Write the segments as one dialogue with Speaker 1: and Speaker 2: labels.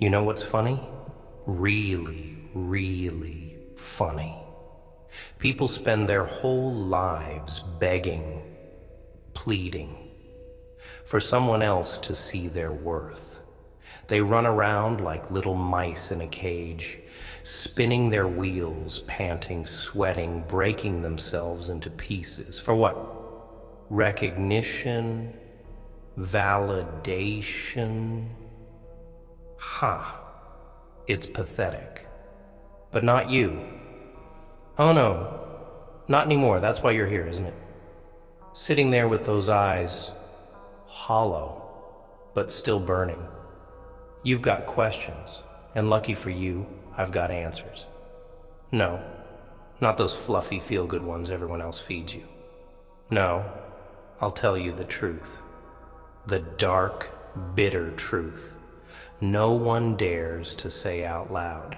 Speaker 1: You know what's funny? Really, really funny. People spend their whole lives begging, pleading, for someone else to see their worth. They run around like little mice in a cage, spinning their wheels, panting, sweating, breaking themselves into pieces. For what? Recognition? Validation? Ha! It's pathetic. But not you. Oh no, not anymore. That's why you're here, isn't it? Sitting there with those eyes, hollow, but still burning. You've got questions, and lucky for you, I've got answers. No, not those fluffy feel-good ones everyone else feeds you. No, I'll tell you the truth. The dark, bitter truth. No one dares to say out loud.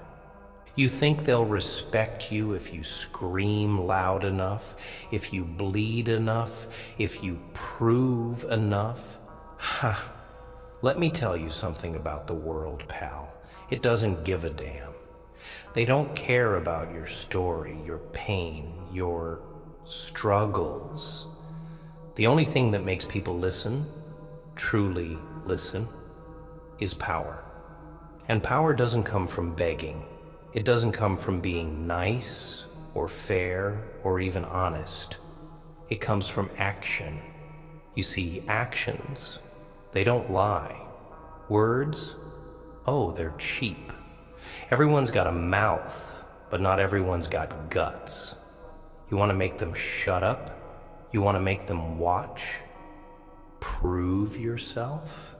Speaker 1: You think they'll respect you if you scream loud enough, if you bleed enough, if you prove enough? Ha! Let me tell you something about the world, pal. It doesn't give a damn. They don't care about your story, your pain, your struggles. The only thing that makes people listen, truly listen, is power. And power doesn't come from begging. It doesn't come from being nice or fair or even honest. It comes from action. You see, actions, they don't lie. Words, oh, they're cheap. Everyone's got a mouth, but not everyone's got guts. You want to make them shut up? You want to make them watch? Prove yourself?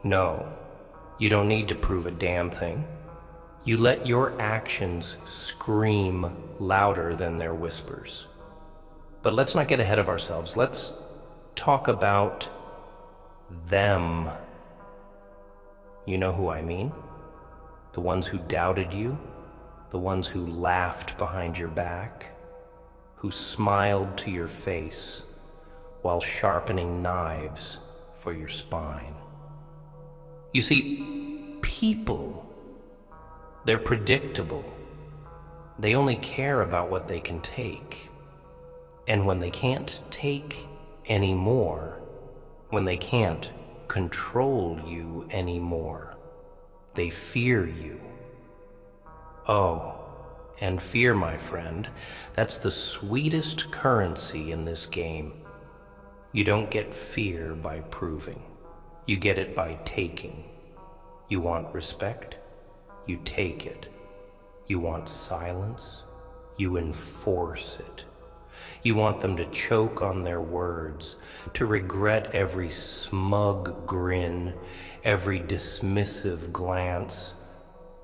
Speaker 1: No, you don't need to prove a damn thing. You let your actions scream louder than their whispers. But let's not get ahead of ourselves. Let's talk about them. You know who I mean? The ones who doubted you, the ones who laughed behind your back, who smiled to your face while sharpening knives for your spine. You see, people, they're predictable. They only care about what they can take. And when they can't take anymore, when they can't control you anymore, they fear you. Oh, and fear, my friend, that's the sweetest currency in this game. You don't get fear by proving. You get it by taking. You want respect? You take it. You want silence? You enforce it. You want them to choke on their words, to regret every smug grin, every dismissive glance.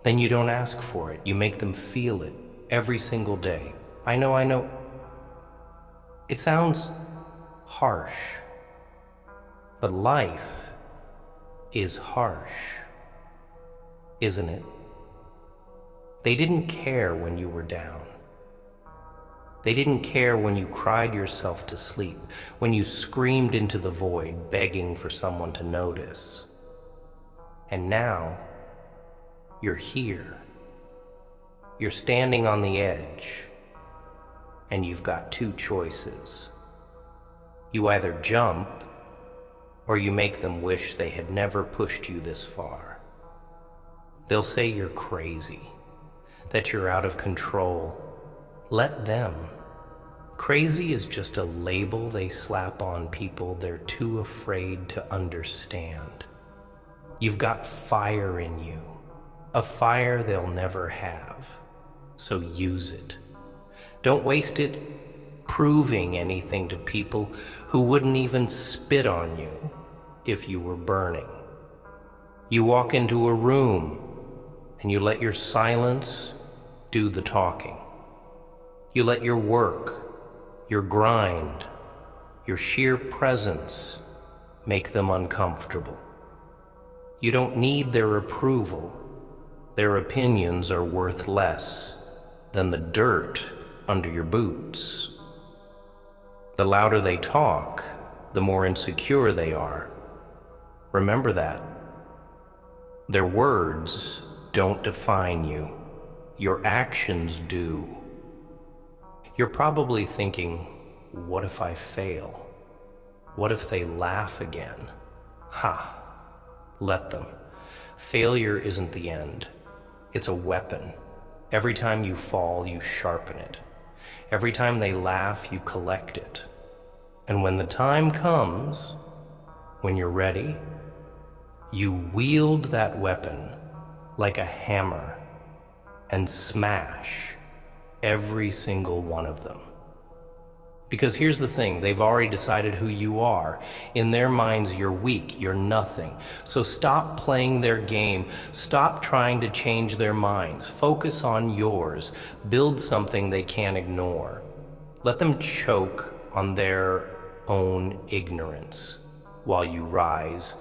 Speaker 1: Then you don't ask for it. You make them feel it every single day. I know. It sounds harsh, but life is harsh, isn't it? They didn't care when you were down. They didn't care when you cried yourself to sleep, when you screamed into the void, begging for someone to notice. And now, you're here. You're standing on the edge, and you've got two choices. You either jump, or you make them wish they had never pushed you this far. They'll say you're crazy, that you're out of control. Let them. Crazy is just a label they slap on people they're too afraid to understand. You've got fire in you, a fire they'll never have, so use it. Don't waste it proving anything to people who wouldn't even spit on you if you were burning. You walk into a room and you let your silence do the talking. You let your work, your grind, your sheer presence make them uncomfortable. You don't need their approval. Their opinions are worth less than the dirt under your boots. The louder they talk, the more insecure they are. Remember that. Their words don't define you. Your actions do. You're probably thinking, what if I fail? What if they laugh again? Ha! Let them. Failure isn't the end. It's a weapon. Every time you fall, you sharpen it. Every time they laugh, you collect it. And when the time comes, when you're ready, you wield that weapon like a hammer and smash every single one of them. Because here's the thing, they've already decided who you are. In their minds, you're weak, you're nothing. So stop playing their game. Stop trying to change their minds. Focus on yours. Build something they can't ignore. Let them choke on their own ignorance while you rise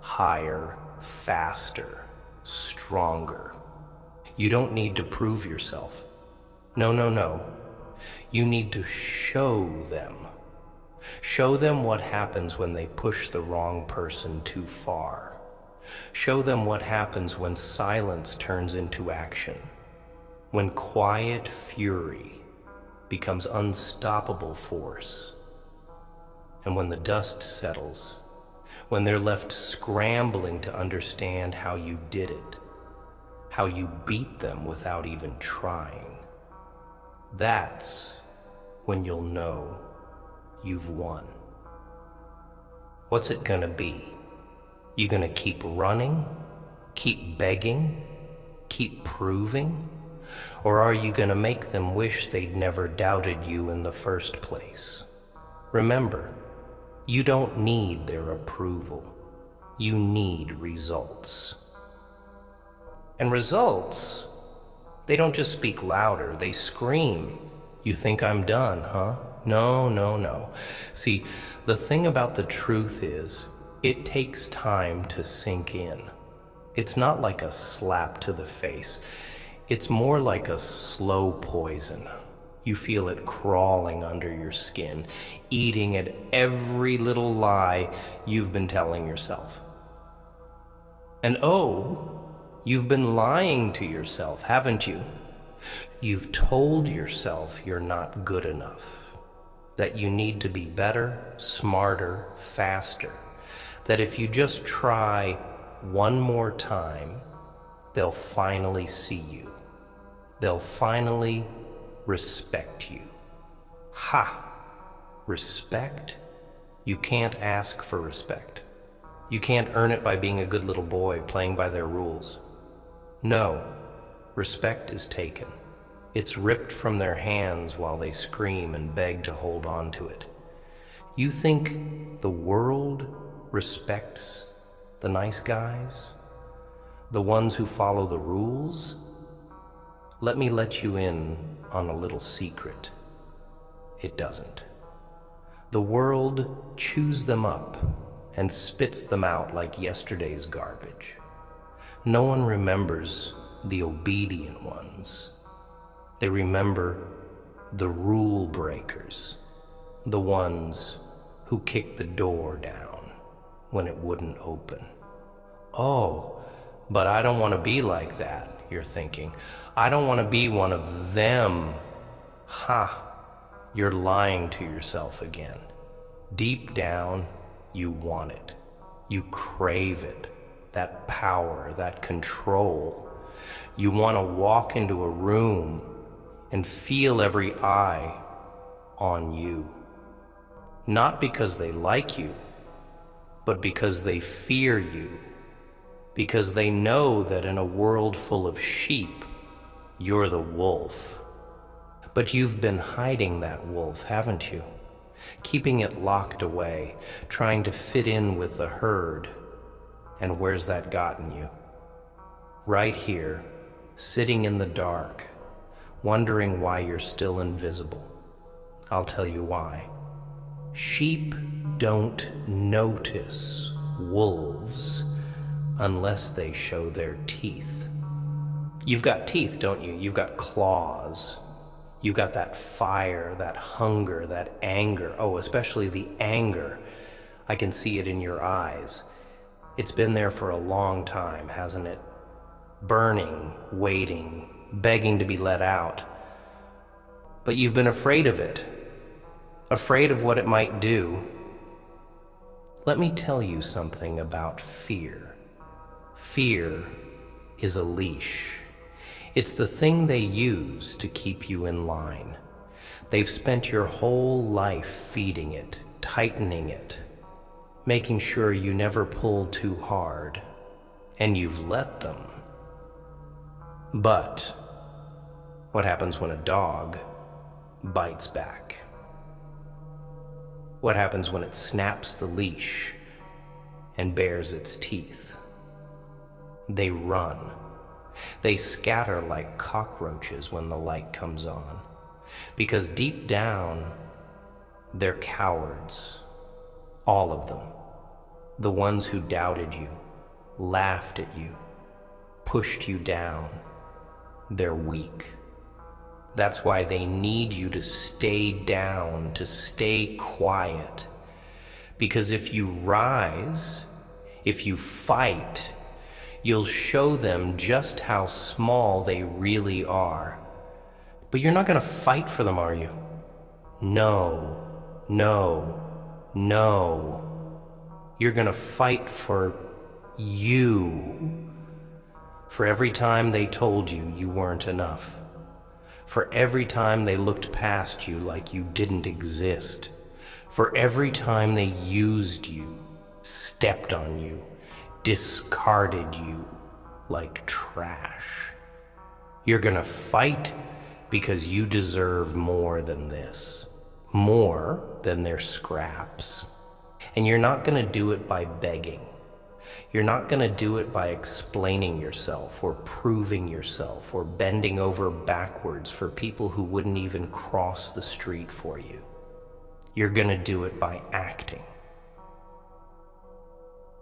Speaker 1: higher, faster, stronger. You don't need to prove yourself. No, no, no. You need to show them. Show them what happens when they push the wrong person too far. Show them what happens when silence turns into action. When quiet fury becomes unstoppable force. And when the dust settles, when they're left scrambling to understand how you did it, how you beat them without even trying, that's when you'll know you've won. What's it gonna be? You gonna keep running? Keep begging? Keep proving? Or are you gonna make them wish they'd never doubted you in the first place? Remember, you don't need their approval. You need results. And results, they don't just speak louder, they scream. You think I'm done, huh? No, no, no. See, the thing about the truth is, it takes time to sink in. It's not like a slap to the face. It's more like a slow poison. You feel it crawling under your skin, eating at every little lie you've been telling yourself. And oh, you've been lying to yourself, haven't you? You've told yourself you're not good enough, that you need to be better, smarter, faster, that if you just try one more time, they'll finally see you. They'll finally respect you. Ha! Respect? You can't ask for respect. You can't earn it by being a good little boy playing by their rules. No, respect is taken. It's ripped from their hands while they scream and beg to hold on to it. You think the world respects the nice guys? The ones who follow the rules? Let me let you in on a little secret. It doesn't. The world chews them up and spits them out like yesterday's garbage. No one remembers the obedient ones. They remember the rule breakers, the ones who kicked the door down when it wouldn't open. Oh, but I don't want to be like that, you're thinking. I don't want to be one of them. Ha, you're lying to yourself again. Deep down, you want it. You crave it, that power, that control. You want to walk into a room and feel every eye on you. Not because they like you, but because they fear you. Because they know that in a world full of sheep, you're the wolf. But you've been hiding that wolf, haven't you? Keeping it locked away, trying to fit in with the herd. And where's that gotten you? Right here, sitting in the dark, wondering why you're still invisible. I'll tell you why. Sheep don't notice wolves unless they show their teeth. You've got teeth, don't you? You've got claws. You've got that fire, that hunger, that anger. Oh, especially the anger. I can see it in your eyes. It's been there for a long time, hasn't it? Burning, waiting, begging to be let out. But you've been afraid of it, afraid of what it might do. Let me tell you something about fear. Fear is a leash. It's the thing they use to keep you in line. They've spent your whole life feeding it, tightening it, making sure you never pull too hard, and you've let them. But what happens when a dog bites back? What happens when it snaps the leash and bares its teeth? They run. They scatter like cockroaches when the light comes on, because deep down, they're cowards. All of them. The ones who doubted you, laughed at you, pushed you down. They're weak. That's why they need you to stay down, to stay quiet. Because if you rise, if you fight, you'll show them just how small they really are. But you're not gonna fight for them, are you? No, no, no. You're gonna fight for you. For every time they told you you weren't enough. For every time they looked past you like you didn't exist. For every time they used you, stepped on you, discarded you like trash. You're gonna fight because you deserve more than this. More than their scraps. And you're not gonna do it by begging. You're not gonna do it by explaining yourself or proving yourself or bending over backwards for people who wouldn't even cross the street for you. You're gonna do it by acting.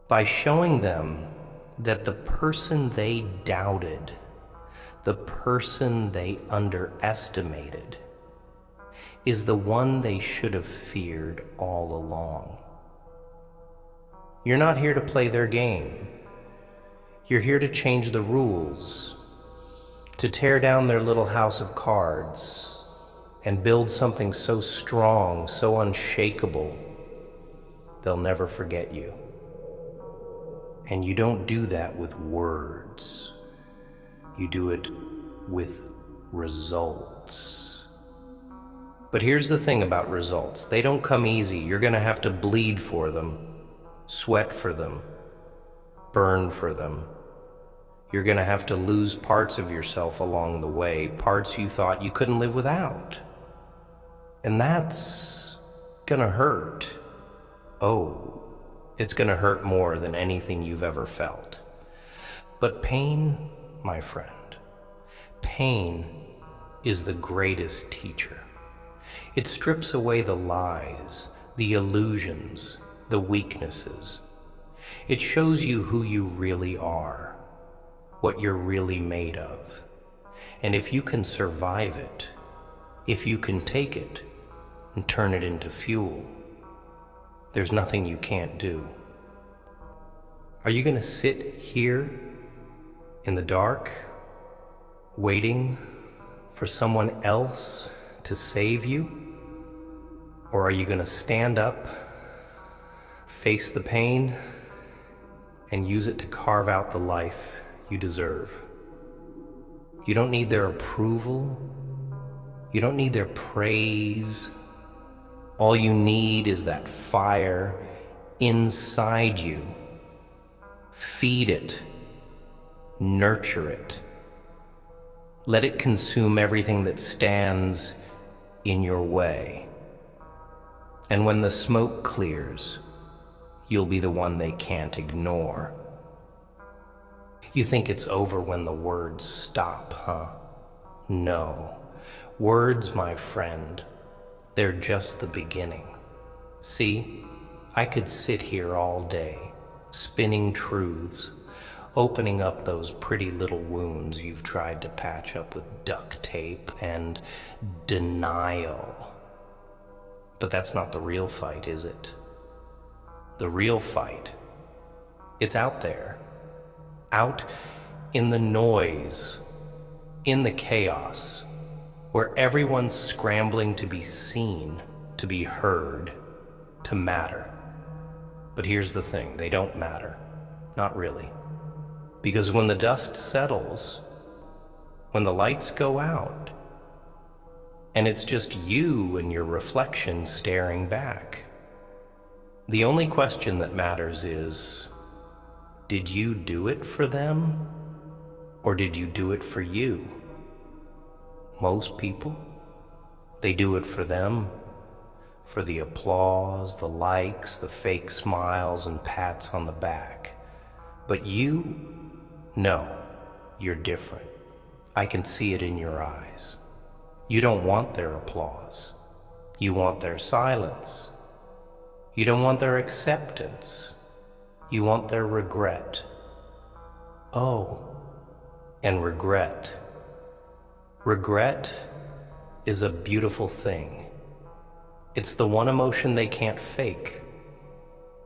Speaker 1: By showing them that the person they doubted, the person they underestimated, is the one they should have feared all along. You're not here to play their game. You're here to change the rules, to tear down their little house of cards and build something so strong, so unshakable, they'll never forget you. And you don't do that with words. You do it with results. But here's the thing about results. They don't come easy. You're gonna have to bleed for them. Sweat for them, burn for them. You're gonna have to lose parts of yourself along the way, parts you thought you couldn't live without. And that's gonna hurt. Oh, it's gonna hurt more than anything you've ever felt. But pain, my friend, pain is the greatest teacher. It strips away the lies, the illusions, the weaknesses. It shows you who you really are, what you're really made of. And if you can survive it, if you can take it and turn it into fuel, there's nothing you can't do. Are you gonna sit here in the dark, waiting for someone else to save you? Or are you gonna stand up, face the pain, and use it to carve out the life you deserve? You don't need their approval. You don't need their praise. All you need is that fire inside you. Feed it. Nurture it. Let it consume everything that stands in your way. And when the smoke clears, you'll be the one they can't ignore. You think it's over when the words stop, huh? No. Words, my friend, they're just the beginning. See, I could sit here all day, spinning truths, opening up those pretty little wounds you've tried to patch up with duct tape and denial. But that's not the real fight, is it? The real fight It's out there, out in the noise, in the chaos, where everyone's scrambling to be seen, to be heard, to matter. But here's the thing, they don't matter. Not really. Because when the dust settles, when the lights go out, and it's just you and your reflection staring back, the only question that matters is, did you do it for them, or did you do it for you? Most people, they do it for them, for the applause, the likes, the fake smiles and pats on the back. But you, no, you're different. I can see it in your eyes. You don't want their applause. You want their silence. You don't want their acceptance. You want their regret. Oh, and regret. Regret is a beautiful thing. It's the one emotion they can't fake,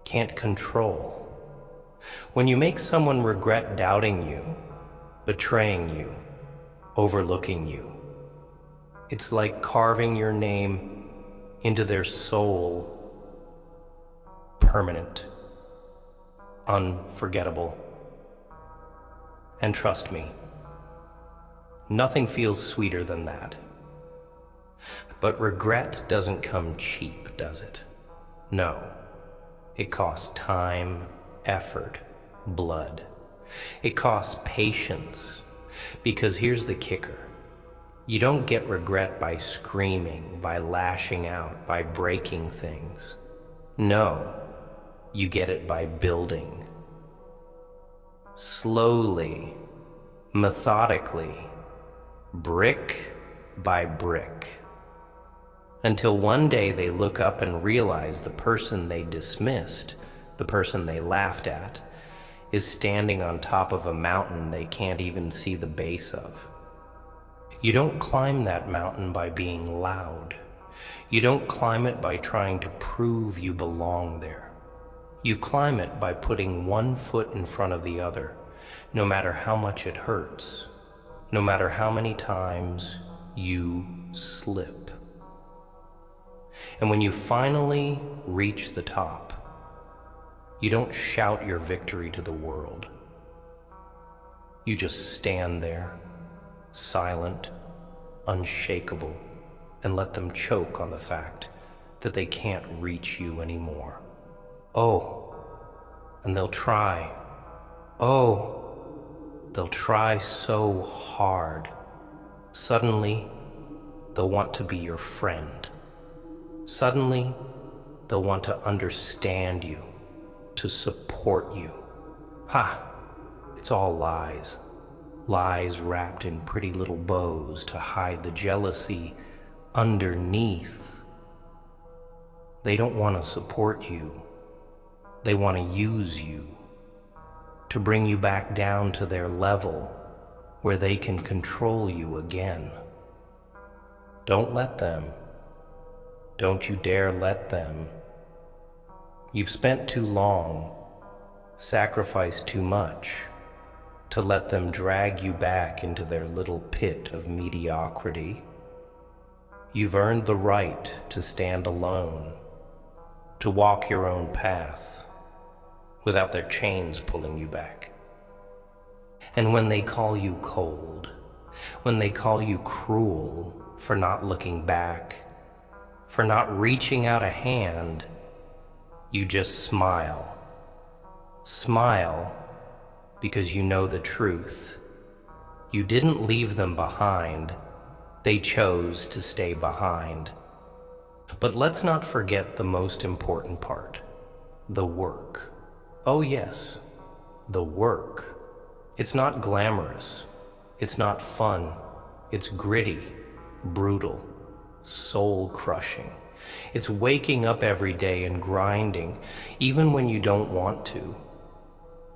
Speaker 1: can't control. When you make someone regret doubting you, betraying you, overlooking you, it's like carving your name into their soul, permanent, unforgettable. And trust me, nothing feels sweeter than that. But regret doesn't come cheap, does it? No. It costs time, effort, blood. It costs patience. Because here's the kicker. You don't get regret by screaming, by lashing out, by breaking things. No. You get it by building. Slowly, methodically, brick by brick. Until one day they look up and realize the person they dismissed, the person they laughed at, is standing on top of a mountain they can't even see the base of. You don't climb that mountain by being loud. You don't climb it by trying to prove you belong there. You climb it by putting one foot in front of the other, no matter how much it hurts, no matter how many times you slip. And when you finally reach the top, you don't shout your victory to the world. You just stand there, silent, unshakable, and let them choke on the fact that they can't reach you anymore. Oh, and they'll try. Oh, they'll try so hard. Suddenly, they'll want to be your friend. Suddenly, they'll want to understand you, to support you. Ha! It's all lies. Lies wrapped in pretty little bows to hide the jealousy underneath. They don't want to support you. They want to use you, to bring you back down to their level where they can control you again. Don't let them. Don't you dare let them. You've spent too long, sacrificed too much, to let them drag you back into their little pit of mediocrity. You've earned the right to stand alone, to walk your own path, without their chains pulling you back. And when they call you cold, when they call you cruel for not looking back, for not reaching out a hand, you just smile. Smile because you know the truth. You didn't leave them behind. They chose to stay behind. But let's not forget the most important part, the work. Oh yes, the work. It's not glamorous. It's not fun. It's gritty, brutal, soul-crushing. It's waking up every day and grinding, even when you don't want to,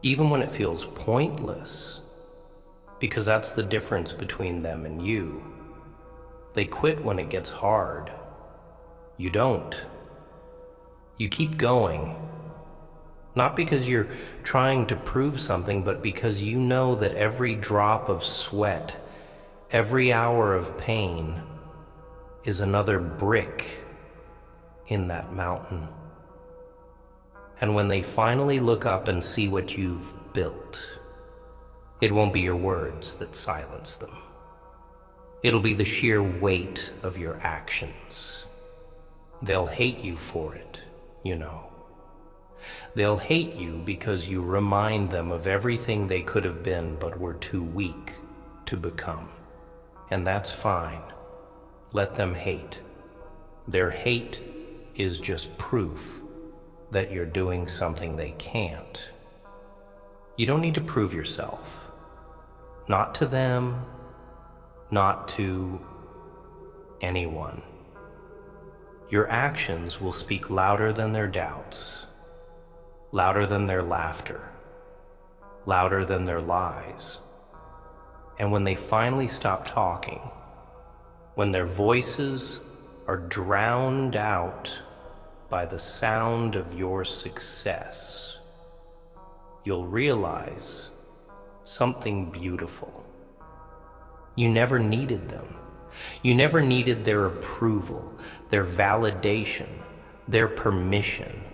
Speaker 1: even when it feels pointless, because that's the difference between them and you. They quit when it gets hard. You don't. You keep going, Not because you're trying to prove something, but because you know that every drop of sweat, every hour of pain is another brick in that mountain. And when they finally look up and see what you've built, it won't be your words that silence them. It'll be the sheer weight of your actions. They'll hate you for it, you know. They'll hate you because you remind them of everything they could have been but were too weak to become. And that's fine. Let them hate. Their hate is just proof that you're doing something they can't. You don't need to prove yourself. Not to them, not to anyone. Your actions will speak louder than their doubts, louder than their laughter, louder than their lies. And when they finally stop talking, when their voices are drowned out by the sound of your success, you'll realize something beautiful. You never needed them. You never needed their approval, their validation, their permission.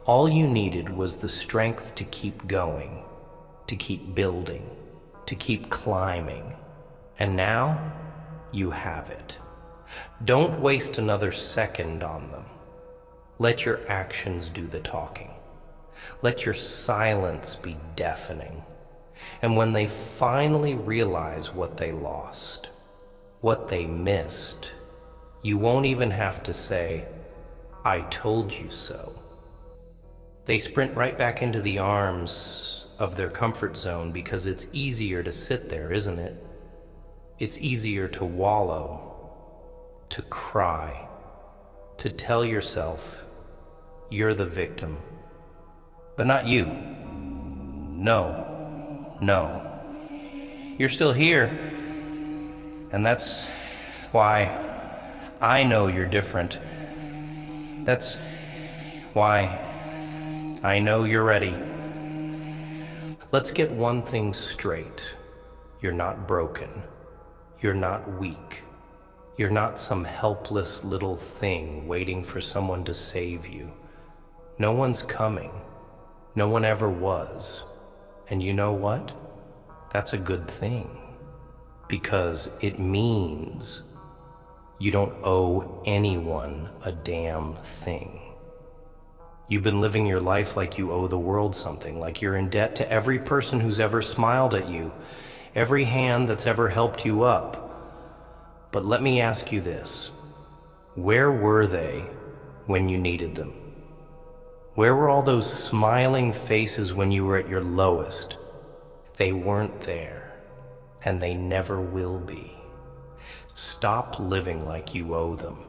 Speaker 1: All you needed was the strength to keep going, to keep building, to keep climbing. And now you have it. Don't waste another second on them. Let your actions do the talking. Let your silence be deafening. And when they finally realize what they lost, what they missed, you won't even have to say, "I told you so." They sprint right back into the arms of their comfort zone because it's easier to sit there, isn't it? It's easier to wallow, to cry, to tell yourself you're the victim. But not you. No. You're still here. And that's why I know you're different. That's why I know you're ready. Let's get one thing straight. You're not broken. You're not weak. You're not some helpless little thing waiting for someone to save you. No one's coming. No one ever was. And you know what? That's a good thing. Because it means you don't owe anyone a damn thing. You've been living your life like you owe the world something, like you're in debt to every person who's ever smiled at you, every hand that's ever helped you up. But let me ask you this. Where were they when you needed them? Where were all those smiling faces when you were at your lowest? They weren't there, and they never will be. Stop living like you owe them.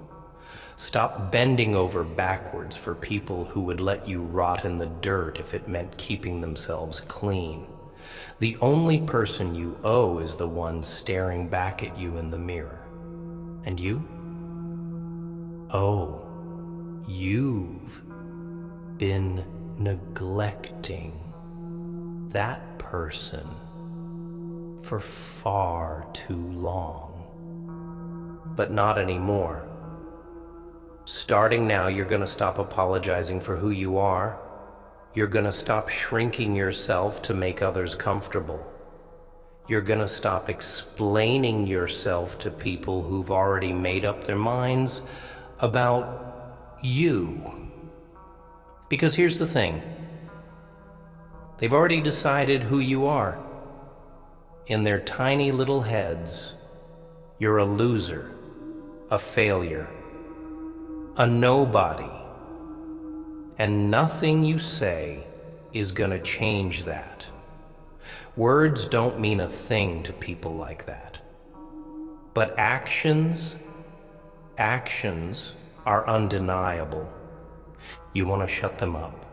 Speaker 1: Stop bending over backwards for people who would let you rot in the dirt if it meant keeping themselves clean. The only person you owe is the one staring back at you in the mirror. And you? Oh, you've been neglecting that person for far too long. But not anymore. Starting now, you're going to stop apologizing for who you are. You're going to stop shrinking yourself to make others comfortable. You're going to stop explaining yourself to people who've already made up their minds about you. Because here's the thing. They've already decided who you are. In their tiny little heads, you're a loser, a failure, a nobody. And nothing you say is gonna change that. Words don't mean a thing to people like that. But actions are undeniable. You want to shut them up.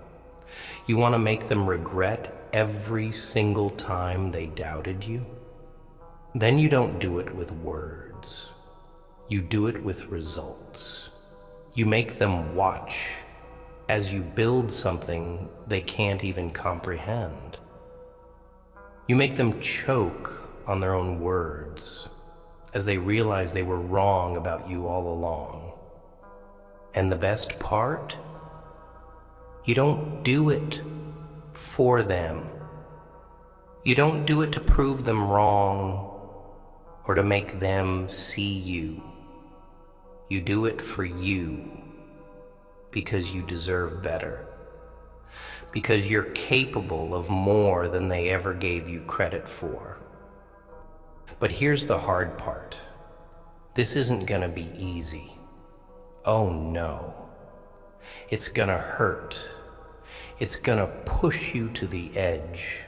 Speaker 1: You want to make them regret every single time they doubted you. Then you don't do it with words. You do it with results. You make them watch as you build something they can't even comprehend. You make them choke on their own words as they realize they were wrong about you all along. And the best part? You don't do it for them. You don't do it to prove them wrong or to make them see you. You do it for you because you deserve better. Because you're capable of more than they ever gave you credit for. But here's the hard part. This isn't gonna be easy. Oh no. It's gonna hurt. It's gonna push you to the edge.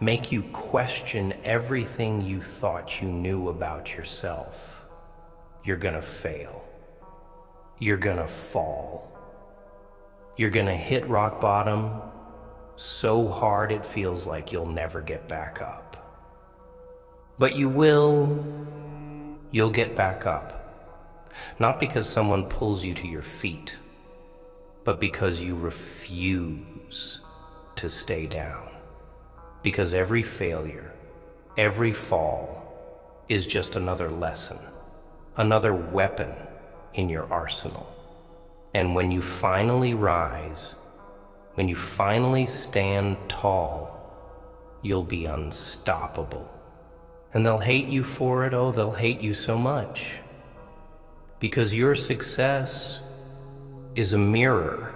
Speaker 1: Make you question everything you thought you knew about yourself. You're gonna fail. You're gonna fall. You're gonna hit rock bottom so hard it feels like you'll never get back up. But you will. You'll get back up. Not because someone pulls you to your feet, but because you refuse to stay down. Because every failure, every fall is just another lesson, another weapon in your arsenal. And when you finally rise, when you finally stand tall, you'll be unstoppable. And they'll hate you for it. Oh, they'll hate you so much. Because your success is a mirror,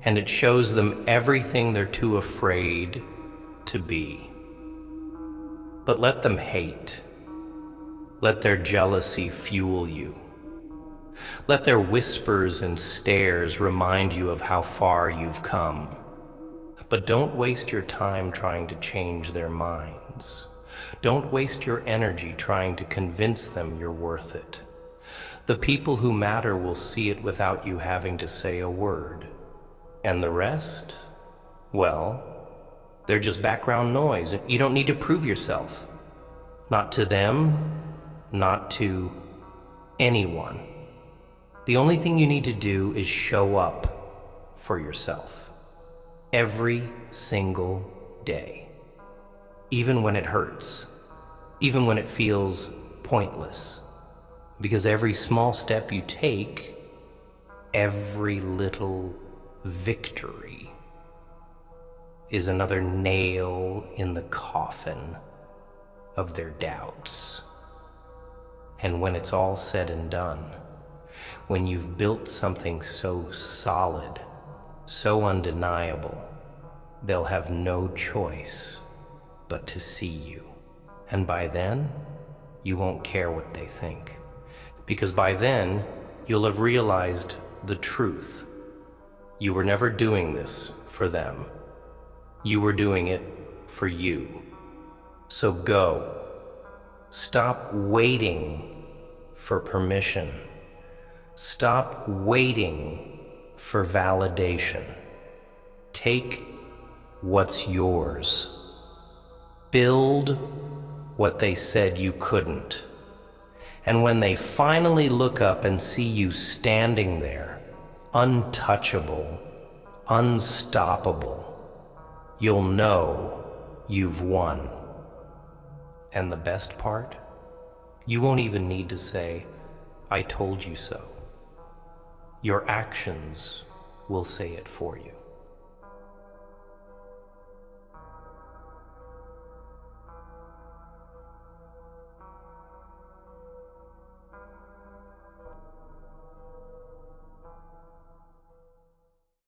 Speaker 1: and it shows them everything they're too afraid to be. But let them hate. Let their jealousy fuel you. Let their whispers and stares remind you of how far you've come. But don't waste your time trying to change their minds. Don't waste your energy trying to convince them you're worth it. The people who matter will see it without you having to say a word. And the rest? Well, they're just background noise. You don't need to prove yourself. Not to them, not to anyone. The only thing you need to do is show up for yourself. Every single day. Even when it hurts. Even when it feels pointless. Because every small step you take, every little victory, is another nail in the coffin of their doubts. And when it's all said and done, when you've built something so solid, so undeniable, they'll have no choice but to see you. And by then, you won't care what they think. Because by then, you'll have realized the truth. You were never doing this for them. You were doing it for you. So go. Stop waiting for permission. Stop waiting for validation. Take what's yours. Build what they said you couldn't. And when they finally look up and see you standing there, untouchable, unstoppable, you'll know you've won. And the best part? You won't even need to say, "I told you so." Your actions will say it for you.